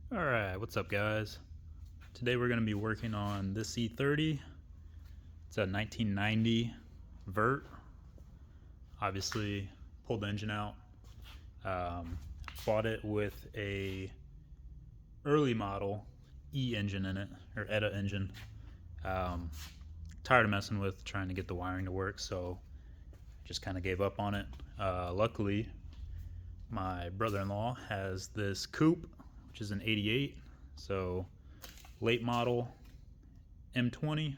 Alright, what's up guys? Today we're going to be working on this E30. It's a 1990 Vert. Obviously pulled the engine out. Bought it with a early model E engine in it, or E30 engine. Tired of messing with trying to get the wiring to work, so just kind of gave up on it. Luckily, my brother-in-law has this coupe, which is an 88, so late model M20.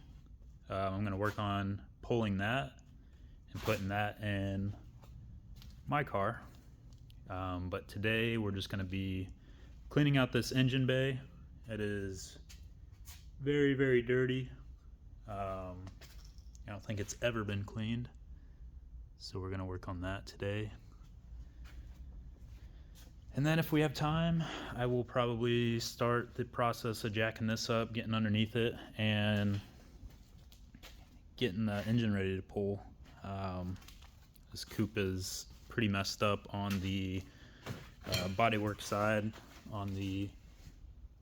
I'm going to work on pulling that and putting that in my car. But today we're just going to be cleaning out this engine bay. It is very, very dirty. I don't think it's ever been cleaned, so we're going to work on that today. And then if we have time, I will probably start the process of jacking this up, getting underneath it, and getting the engine ready to pull. This coupe is pretty messed up on the bodywork side, on the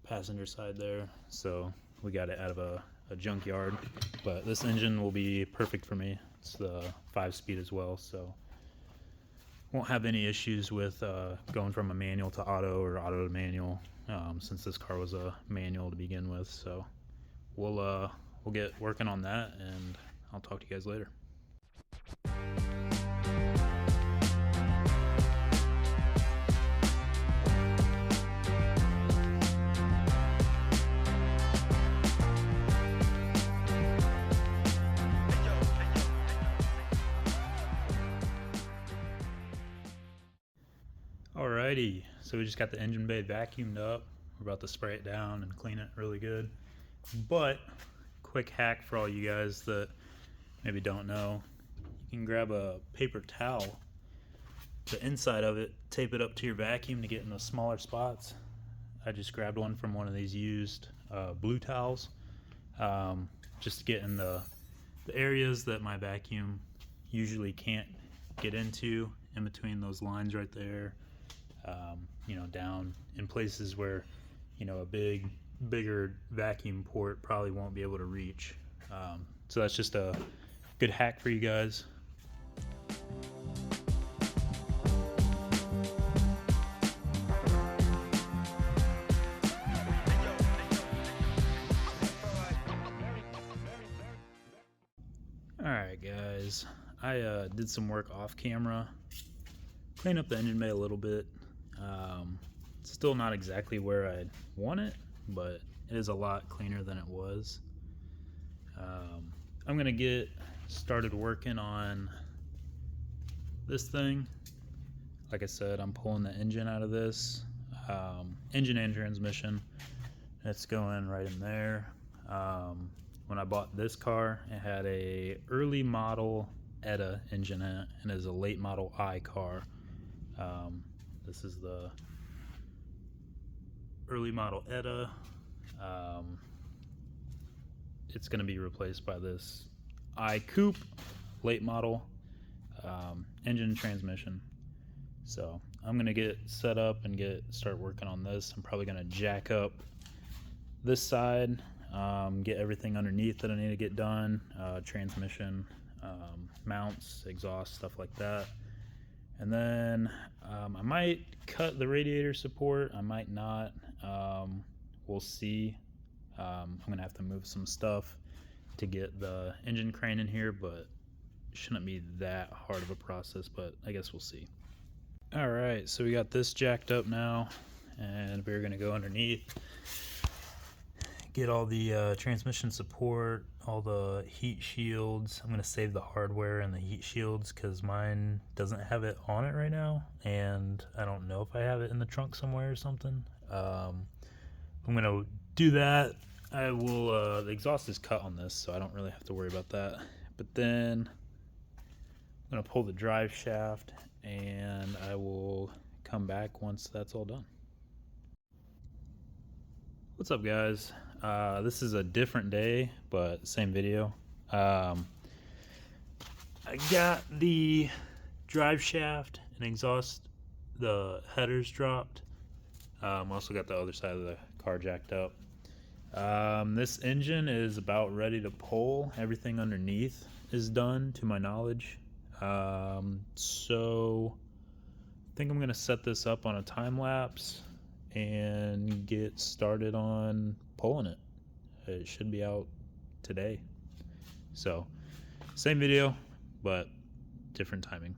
passenger side there, so we got it out of a junkyard. But this engine will be perfect for me. It's the 5-speed as well, so won't have any issues with going from a manual to auto or auto to manual, since this car was a manual to begin with. So we'll get working on that, and I'll talk to you guys later. Alrighty, so we just got the engine bay vacuumed up. We're about to spray it down and clean it really good. But quick hack for all you guys that maybe don't know, you can grab a paper towel, the inside of it, tape it up to your vacuum to get in the smaller spots. I just grabbed one from one of these used blue towels, just to get in the areas that my vacuum usually can't get into, in between those lines right there. Down in places where, a bigger vacuum port probably won't be able to reach. So that's just a good hack for you guys. Alright guys, I did some work off camera, clean up the engine bay a little bit. Still not exactly where I'd want it, but it is a lot cleaner than it was. I'm gonna get started working on this thing. Like I said, I'm pulling the engine out of this, engine and transmission. It's going right in there. When I bought this car, it had a early model E30 engine in it, and it is a late model I car. This is the early model E30. It's going to be replaced by this I coupe late model engine and transmission. So I'm going to get set up and start working on this. I'm probably going to jack up this side, get everything underneath that I need to get done, transmission, mounts, exhaust, stuff like that. And then I might cut the radiator support, I might not. We'll see. I'm gonna have to move some stuff to get the engine crane in here, but it shouldn't be that hard of a process, but I guess we'll see. Alright, so we got this jacked up now, and we're gonna go underneath, get all the transmission support, all the heat shields. I'm going to save the hardware and the heat shields because mine doesn't have it on it right now, and I don't know if I have it in the trunk somewhere or something. I'm going to do that. I will, the exhaust is cut on this, so I don't really have to worry about that. But then I'm going to pull the drive shaft, and I will come back once that's all done. What's up guys? This is a different day, but same video. I got the drive shaft and exhaust, the headers dropped. Also got the other side of the car jacked up. This engine is about ready to pull. Everything underneath is done to my knowledge. So I think I'm gonna set this up on a time lapse and get started on pulling it. It should be out today. So same video, but different timing.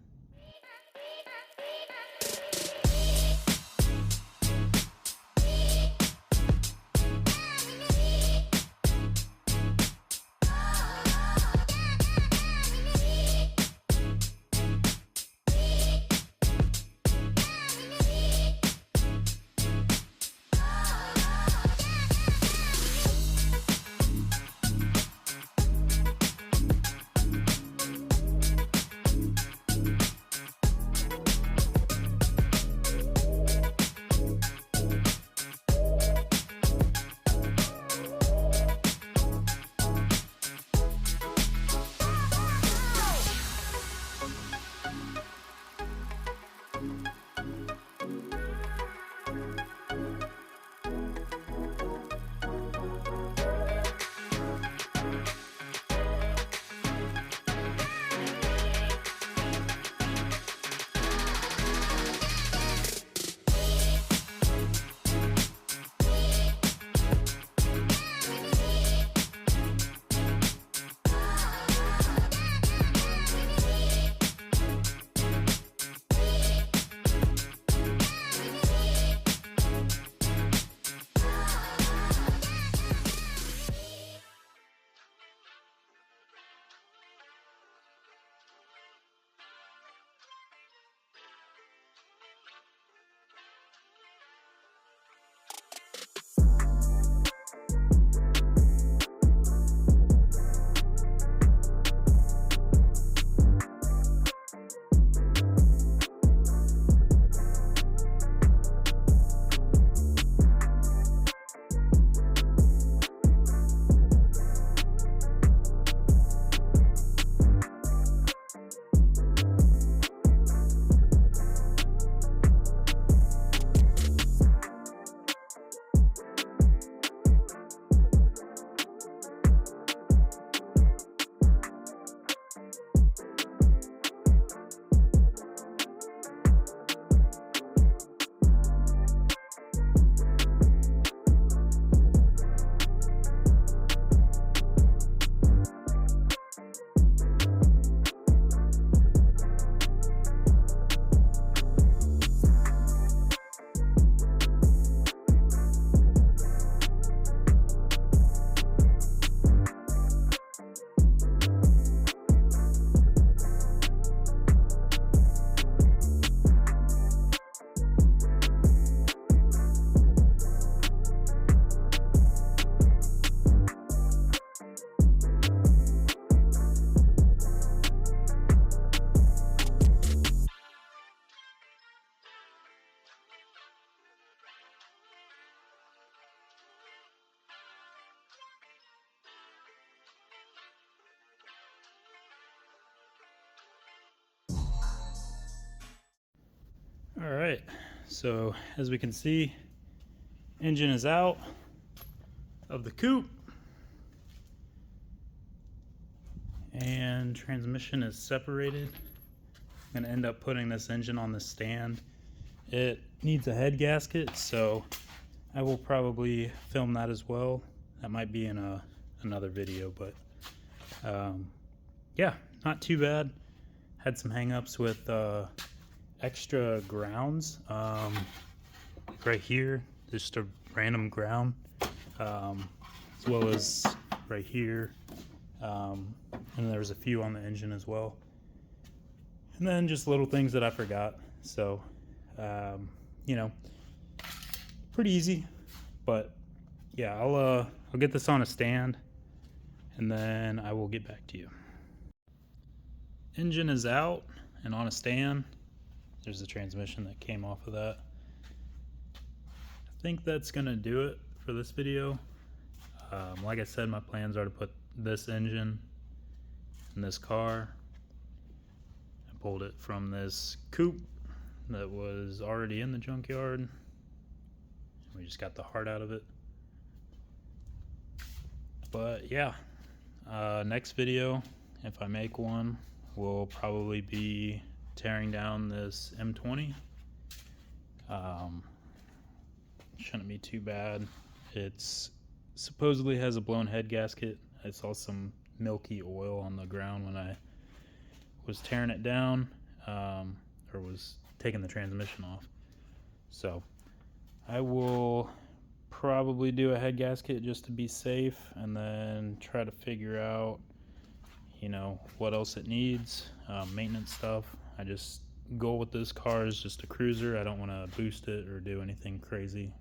All right, so as we can see, engine is out of the coupe and transmission is separated. I'm gonna end up putting this engine on the stand. It needs a head gasket, so I will probably film that as well. That might be in another video, but yeah, not too bad. Had some hang-ups with extra grounds right here, just a random ground, as well as right here, and there was a few on the engine as well, and then just little things that I forgot. So you know, pretty easy, but yeah, I'll get this on a stand and then I will get back to you. Engine is out and on a stand. There's the transmission that came off of that. I think that's gonna do it for this video. Like I said, my plans are to put this engine in this car. I pulled it from this coupe that was already in the junkyard. just got the heart out of it. But yeah, next video, if I make one, will probably be tearing down this M20. Shouldn't be too bad. It's supposedly has a blown head gasket. I saw some milky oil on the ground when I was tearing it down, or was taking the transmission off. So I will probably do a head gasket just to be safe, and then try to figure out, you know, what else it needs, maintenance stuff. I just goal with this car is just a cruiser. I don't want to boost it or do anything crazy.